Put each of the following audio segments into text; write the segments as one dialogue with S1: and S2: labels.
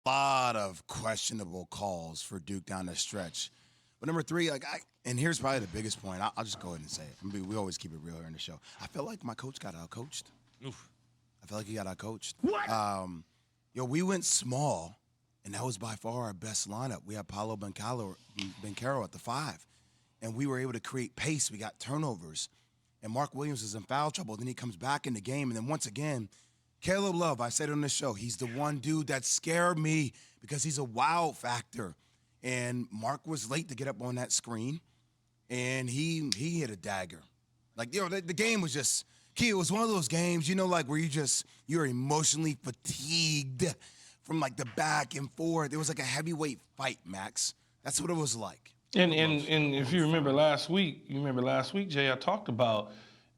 S1: lot of questionable calls for Duke down the stretch. But number three, and here's probably the biggest point. I'll just go ahead and say it. I mean, we always keep it real here in the show. I feel like my coach got outcoached.
S2: Oof.
S1: I feel like he got outcoached.
S3: What?
S1: We went small, and that was by far our best lineup. We had Paolo Banchero at the 5, and we were able to create pace. We got turnovers, and Mark Williams is in foul trouble. Then he comes back in the game, and then once again, Caleb Love, I said it on the show, he's the one dude that scared me because he's a wow factor. And Mark was late to get up on that screen, and he hit a dagger. The game was just, Key, it was one of those games, where you're emotionally fatigued from, the back and forth. It was like a heavyweight fight, Max. That's what it was like.
S3: And if you remember last week, Jay, I talked about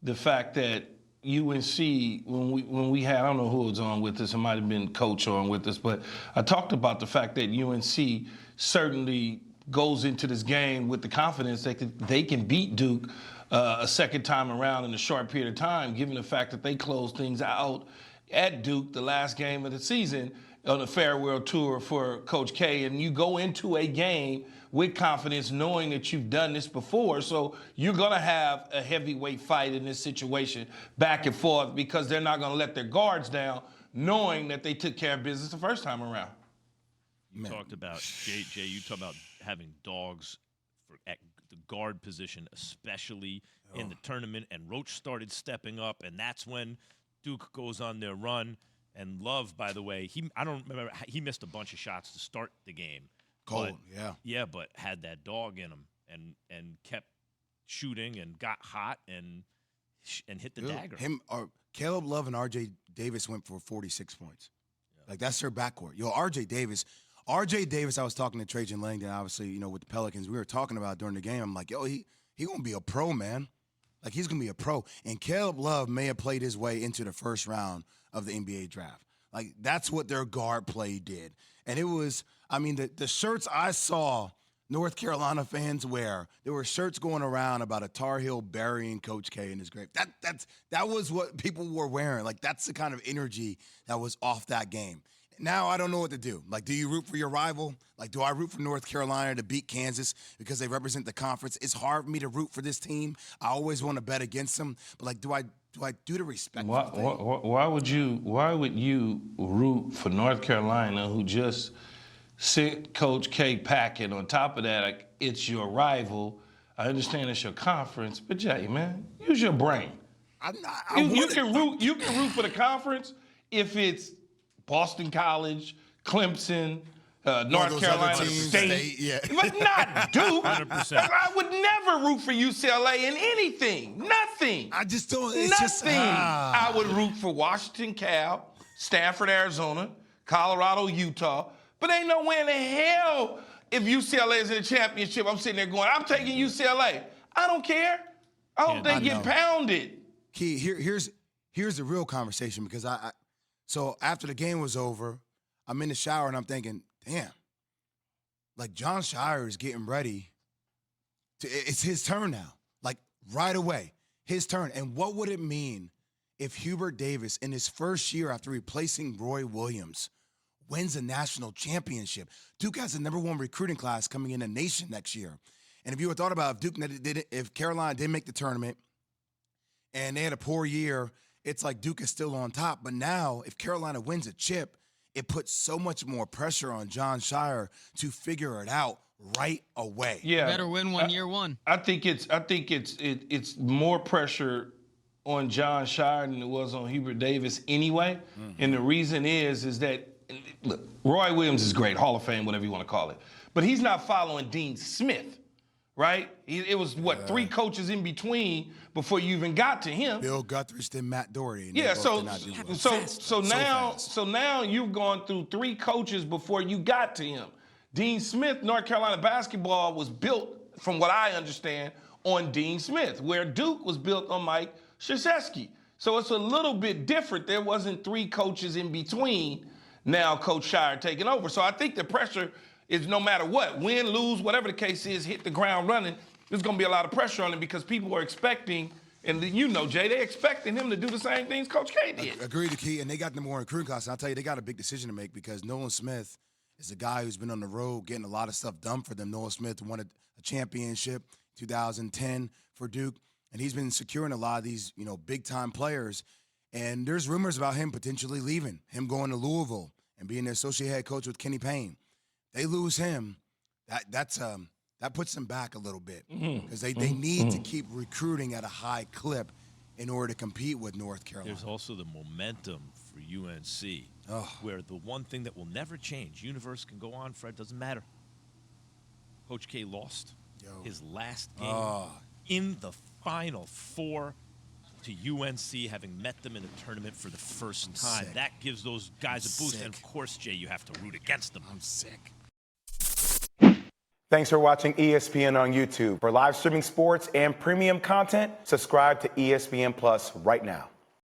S3: the fact that UNC, when we had, I don't know who was on with us, it might have been Coach on with us, but I talked about the fact that UNC certainly goes into this game with the confidence that they can beat Duke a second time around in a short period of time, given the fact that they closed things out at Duke the last game of the season on the farewell tour for Coach K. And you go into a game with confidence, knowing that you've done this before. So you're going to have a heavyweight fight in this situation, back and forth, because they're not going to let their guards down, knowing that they took care of business the first time around.
S2: You talked about, Jay, you talked about having dogs at the guard position, especially in the tournament. And Roach started stepping up, and that's when Duke goes on their run. And Love, by the way, he missed a bunch of shots to start the game.
S1: Cold,
S2: Yeah, but had that dog in him and kept shooting and got hot and hit the dagger.
S1: Caleb Love and RJ Davis went for 46 points. Yeah. That's their backcourt. RJ Davis, I was talking to Trajan Langdon, obviously, with the Pelicans. We were talking about during the game. I'm like, he going to be a pro, man. He's going to be a pro. And Caleb Love may have played his way into the first round of the NBA draft. That's what their guard play did. And it was, the shirts I saw North Carolina fans wear, there were shirts going around about a Tar Heel burying Coach K in his grave. That was what people were wearing. That's the kind of energy that was off that game. Now I don't know what to do. Do you root for your rival? Do I root for North Carolina to beat Kansas because they represent the conference? It's hard for me to root for this team. I always want to bet against them. But do I do the respect?
S3: Why would you root for North Carolina, who just sent Coach K packing? On top of that, it's your rival. I understand it's your conference, but Jay, man, use your brain. You can root for the conference if it's Boston College, Clemson, North Carolina State.
S1: Yeah.
S3: But not Duke.
S2: 100%.
S3: I would never root for UCLA in anything. Nothing.
S1: I just don't. It's
S3: Nothing. I would root for Washington, Cal, Stanford, Arizona, Colorado, Utah. But ain't no way in the hell if UCLA is in the championship, I'm sitting there going, I'm taking UCLA. I don't care. I hope they get pounded.
S1: Key, here's the real conversation, because so after the game was over, I'm in the shower and I'm thinking, damn, John Shire is getting ready. It's his turn now, right away, his turn. And what would it mean if Hubert Davis, in his first year after replacing Roy Williams, wins a national championship? Duke has the #1 recruiting class coming in the nation next year. And if you had thought about if Carolina didn't make the tournament and they had a poor year, it's like Duke is still on top. But now, if Carolina wins a chip, it puts so much more pressure on John Shire to figure it out right away.
S4: Yeah, better win year one.
S3: I think it's more pressure on John Shire than it was on Hubert Davis anyway. Mm-hmm. And the reason is that, look, Roy Williams is great, Hall of Fame, whatever you want to call it, but he's not following Dean Smith. Right? It was, 3 coaches in between before you even got to him.
S1: Bill Guthridge, then Matt Doherty.
S3: Yeah, so now you've gone through 3 coaches before you got to him. Dean Smith, North Carolina basketball was built, from what I understand, on Dean Smith, where Duke was built on Mike Krzyzewski. So it's a little bit different. There wasn't 3 coaches in between. Now Coach Shire taking over. So I think the pressure is, no matter what, win, lose, whatever the case is, hit the ground running, there's going to be a lot of pressure on him, because people are expecting, and Jay, they're expecting him to do the same things Coach K did.
S1: Agreed, the Key, and they got #1 recruiting class. And I'll tell you, they got a big decision to make, because Nolan Smith is a guy who's been on the road getting a lot of stuff done for them. Noah Smith won a championship 2010 for Duke, and he's been securing a lot of these, big-time players. And there's rumors about him potentially leaving, him going to Louisville and being the associate head coach with Kenny Payne. They lose him, that puts them back a little bit because they need to keep recruiting at a high clip in order to compete with North Carolina.
S2: There's also the momentum for UNC, where the one thing that will never change, universe can go on, Fred, doesn't matter. Coach K lost his last game in the Final Four to UNC, having met them in a tournament for the first time.
S1: Sick.
S2: That gives those guys a boost. And, of course, Jay, you have to root against them.
S1: I'm sick.
S4: Thanks for watching ESPN on YouTube. For live streaming sports and premium content, subscribe to ESPN Plus right now.